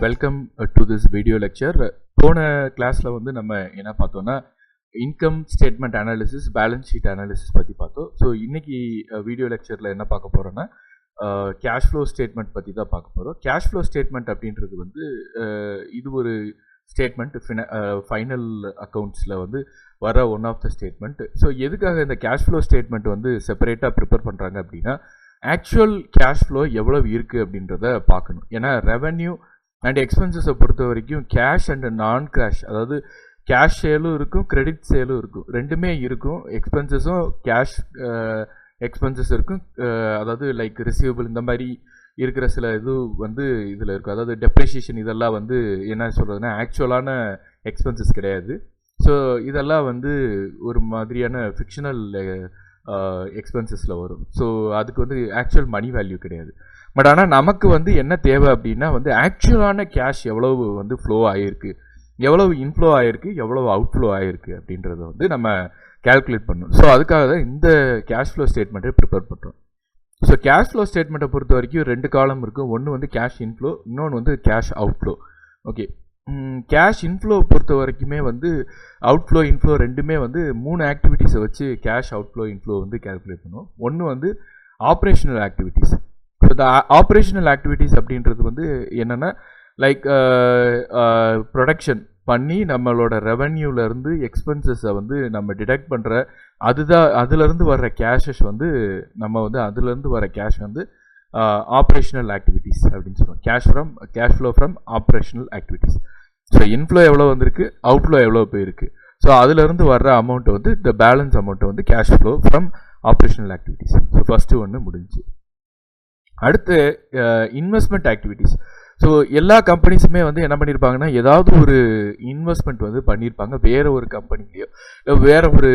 Welcome to this video lecture. போன கிளாஸில் வந்து நம்ம என்ன பார்த்தோம்னா income statement analysis, balance sheet analysis பற்றி பார்த்தோம். ஸோ இன்னைக்கு வீடியோ லெக்சரில் என்ன பார்க்க போகிறோன்னா கேஷ் ஃப்ளோ ஸ்டேட்மெண்ட் பற்றி தான் பார்க்க போகிறோம். கேஷ் ஃப்ளோ ஸ்டேட்மெண்ட் அப்படின்றது வந்து இது ஒரு ஸ்டேட்மெண்ட் ஃபைனல் அக்கௌண்ட்ஸில் வந்து வர one of the statement. So எதுக்காக இந்த கேஷ் ஃப்ளோ ஸ்டேட்மெண்ட் வந்து செப்பரேட்டாக ப்ரிப்பேர் பண்ணுறாங்க அப்படின்னா ஆக்சுவல் கேஷ் ஃப்ளோ எவ்வளவு இருக்குது அப்படின்றத பார்க்கணும். ஏன்னா ரெவென்யூ அண்ட் எக்ஸ்பென்சஸை பொறுத்த வரைக்கும் கேஷ் அண்ட் நான் கேஷ், அதாவது கேஷ் சேலும் இருக்கும், கிரெடிட் சேலும் இருக்கும், ரெண்டுமே இருக்கும். எக்ஸ்பென்சஸும் கேஷ் எக்ஸ்பென்சஸ் இருக்கும், அதாவது லைக் ரிசீவபிள் இந்த மாதிரி இருக்கிற சில இது வந்து இதில் இருக்கும். அதாவது டெப்ரிசியேஷன் இதெல்லாம் வந்து என்ன சொல்கிறதுனா ஆக்சுவலான எக்ஸ்பென்சஸ் கிடையாது. ஸோ இதெல்லாம் வந்து ஒரு மாதிரியான ஃபிக்ஷனல் எக்ஸ்பென்சஸில் வரும். ஸோ அதுக்கு வந்து ஆக்சுவல் மணி வேல்யூ கிடையாது. பட் ஆனால் நமக்கு வந்து என்ன தேவை அப்படின்னா வந்து ஆக்சுவலான கேஷ் எவ்வளவு வந்து ஃப்ளோ ஆகிருக்கு, எவ்வளவு இன்ஃப்ளோ ஆகிருக்கு, எவ்வளவு அவுட்ஃப்ளோ ஆகிருக்கு அப்படின்றத வந்து நம்ம கேல்குலேட் பண்ணணும். ஸோ அதுக்காக தான் இந்த கேஷ் ஃப்ளோ ஸ்டேட்மெண்ட்டை ப்ரிப்பேர் பண்ணுறோம். ஸோ கேஷ் ஃப்ளோ ஸ்டேட்மெண்ட்டை பொறுத்த வரைக்கும் ரெண்டு காலம் இருக்கும். ஒன்று வந்து கேஷ் இன்ஃப்ளோ, இன்னொன்று வந்து cash outflow. Okay, cash inflow பொறுத்த வரைக்குமே வந்து அவுட்ஃப்ளோ இன்ஃப்ளோ ரெண்டுமே வந்து 3 ஆக்டிவிட்டீஸை வச்சு கேஷ் அவுட்ஃப்ளோ இன்ஃப்ளோ வந்து கேல்குலேட் பண்ணுவோம். ஒன்று வந்து ஆப்ரேஷனல் ஆக்டிவிட்டீஸ். ஸோ இந்த ஆப்ரேஷனல் ஆக்டிவிட்டீஸ் அப்படின்றது வந்து என்னென்னா லைக் ப்ரொடக்ஷன் பண்ணி நம்மளோட ரெவென்யூலேருந்து எக்ஸ்பென்சஸை வந்து நம்ம டிடக்ட் பண்ணுற அதுதான், அதுலேருந்து வர்ற கேஷஸ் வந்து நம்ம வந்து அதுலேருந்து வர கேஷ் வந்து ஆப்ரேஷனல் ஆக்டிவிட்டீஸ் அப்படின்னு சொல்லுவோம். Cash flow from operational activities. So inflow எவ்வளோ வந்திருக்கு, அவுட்ஃப்ளோ எவ்வளோ போயிருக்கு, ஸோ அதுலேருந்து வர்ற அமௌண்ட்டை வந்து இந்த பேலன்ஸ் அமௌண்ட்டை வந்து cash flow from operational activities. So first ஒன்று முடிஞ்சு. அடுத்து இன்வெஸ்ட்மெண்ட் ஆக்டிவிட்டீஸ். ஸோ எல்லா கம்பெனிஸுமே வந்து என்ன பண்ணியிருப்பாங்கன்னா ஏதாவது ஒரு இன்வெஸ்ட்மெண்ட் வந்து பண்ணியிருப்பாங்க, வேறு ஒரு கம்பெனிலேயோ இல்லை வேறு ஒரு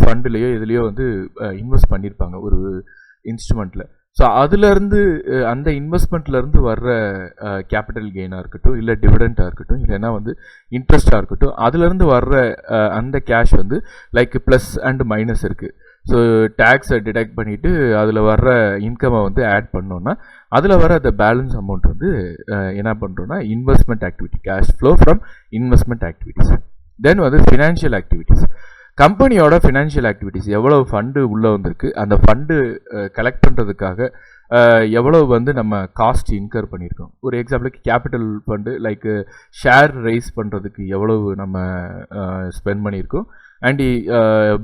ஃபண்டுலேயோ இதுலேயோ வந்து இன்வெஸ்ட் பண்ணியிருப்பாங்க ஒரு இன்ஸ்ட்ருமெண்ட்டில். ஸோ அதுலேருந்து அந்த இன்வெஸ்ட்மெண்ட்லேருந்து வர்ற கேபிட்டல் கெயினாக இருக்கட்டும், இல்லை டிவிடெண்ட்டாக இருக்கட்டும், இல்லைன்னா வந்து இன்ட்ரெஸ்ட்டாக இருக்கட்டும், அதுலேருந்து வர்ற அந்த கேஷ் வந்து லைக் ப்ளஸ் அண்ட் மைனஸ் இருக்குது. ஸோ டேக்ஸை டிடக்ட் பண்ணிவிட்டு அதில் வர்ற இன்கம்மை வந்து ஆட் பண்ணோன்னா அதில் வர அந்த பேலன்ஸ் அமௌண்ட் வந்து என்ன பண்ணுறோன்னா investment activity, cash flow from investment activities. Then வந்து ஃபினான்ஷியல் ஆக்டிவிட்டீஸ். கம்பெனியோட ஃபினான்ஷியல் ஆக்டிவிட்டீஸ், எவ்வளோ ஃபண்டு உள்ளே வந்திருக்கு, அந்த ஃபண்டு கலெக்ட் பண்ணுறதுக்காக எவ்வளவு வந்து நம்ம காஸ்ட் இன்கர் பண்ணியிருக்கோம். ஒரு எக்ஸாம்பிளுக்கு capital fund like share rice பண்ணுறதுக்கு எவ்வளவு நம்ம ஸ்பெண்ட் பண்ணியிருக்கோம், அண்ட்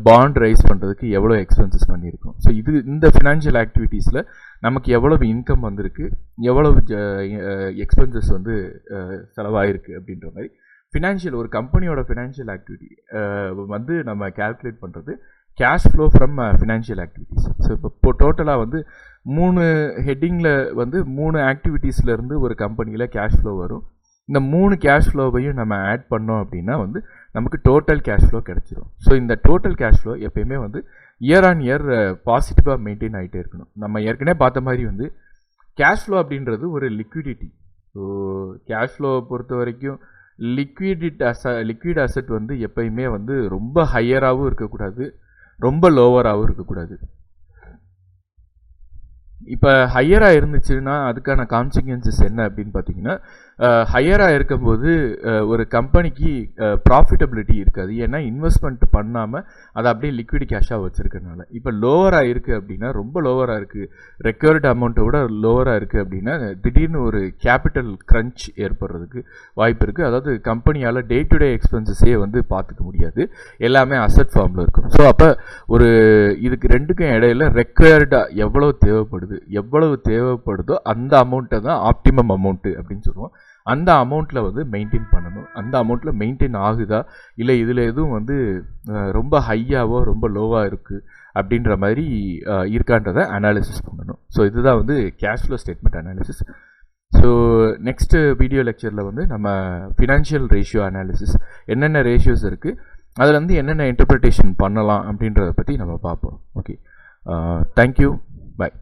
பாண்ட் ரைஸ் பண்ணுறதுக்கு எவ்வளோ எக்ஸ்பென்சஸ் பண்ணியிருக்கோம். ஸோ இந்த ஃபினான்ஷியல் ஆக்டிவிட்டீஸில் நமக்கு எவ்வளவு இன்கம் வந்திருக்கு, எவ்வளவு எக்ஸ்பென்சஸ் வந்து செலவாயிருக்கு அப்படின்ற மாதிரி ஒரு கம்பெனியோட ஃபினான்ஷியல் ஆக்டிவிட்டி வந்து நம்ம கேல்குலேட் பண்ணுறது cash flow from financial activities. So இப்போ டோட்டலாக வந்து 3 ஹெட்டிங்கில் வந்து 3 ஆக்டிவிட்டீஸ்லேருந்து ஒரு கம்பெனியில் கேஷ் ஃப்ளோ வரும். இந்த 3 கேஷ் ஃப்ளோவையும் நம்ம ஆட் பண்ணோம் அப்படின்னா வந்து நமக்கு டோட்டல் கேஷ் ஃப்ளோ கிடச்சிரும். ஸோ இந்த டோட்டல் கேஷ் ஃப்ளோ எப்பயுமே வந்து இயர் ஆன் இயர் பாசிட்டிவாக மெயின்டைன் ஆகிட்டே இருக்கணும். நம்ம ஏற்கனவே பார்த்த மாதிரி வந்து கேஷ் ஃப்ளோ அப்படின்றது ஒரு லிக்விடிட்டி. ஸோ கேஷ் ஃப்ளோவை பொறுத்த வரைக்கும் லிக்விட் அசெட் வந்து எப்பயுமே வந்து ரொம்ப ஹையராகவும் இருக்கக்கூடாது, ரொம்ப லோவராகவும் இருக்கக்கூடாது. இப்போ ஹையராக இருந்துச்சுன்னா அதுக்கான கான்சிக்வன்சஸ் என்ன அப்படின்னு பார்த்தீங்கன்னா, ஹையராக இருக்கும்போது ஒரு கம்பெனிக்கு ப்ராஃபிட்டபிலிட்டி இருக்காது. ஏன்னா இன்வெஸ்ட்மெண்ட் பண்ணாமல் அதை அப்படியே லிக்விட் கேஷாக வச்சுருக்கனால. இப்போ லோவராக இருக்குது அப்படின்னா, ரொம்ப லோவராக இருக்குது, ரெக்வயர்டு அமௌண்ட்டை விட லோவராக இருக்குது அப்படின்னா திடீர்னு ஒரு கேபிட்டல் க்ரன்ச் ஏற்படுறதுக்கு வாய்ப்பு இருக்குது. அதாவது கம்பெனியால் டே டு டே எக்ஸ்பென்சஸே வந்து பார்த்துக்க முடியாது, எல்லாமே அசட் ஃபார்மில் இருக்கும். ஸோ அப்போ ஒரு இதுக்கு ரெண்டுக்கும் இடையில ரெக்வயர்டாக எவ்வளவு தேவைப்படுதோ அந்த அமௌண்ட்டை தான் ஆப்டிமம் அமௌண்ட்டு அப்படின்னு சொல்லுவோம். அந்த அமௌண்ட்டில் வந்து மெயின்டைன் பண்ணணும். அந்த அமௌண்ட்டில் மெயின்டைன் ஆகுதா, இல்லை இதில் எதுவும் வந்து ரொம்ப ஹையாவோ ரொம்ப லோவாக இருக்குது அப்படின்ற மாதிரி இருக்கான்றதை அனாலிசிஸ் பண்ணணும். ஸோ இதுதான் வந்து cash flow statement analysis. So next video லெக்சரில் வந்து நம்ம ஃபினான்ஷியல் ரேஷியோ அனாலிசிஸ், என்னென்ன ரேஷியோஸ் இருக்குது, அதில் வந்து என்னென்ன இன்டர்பிரிட்டேஷன் பண்ணலாம் அப்படின்றத பற்றி நம்ம பார்ப்போம். ஓகே, தேங்க்யூ, பாய்.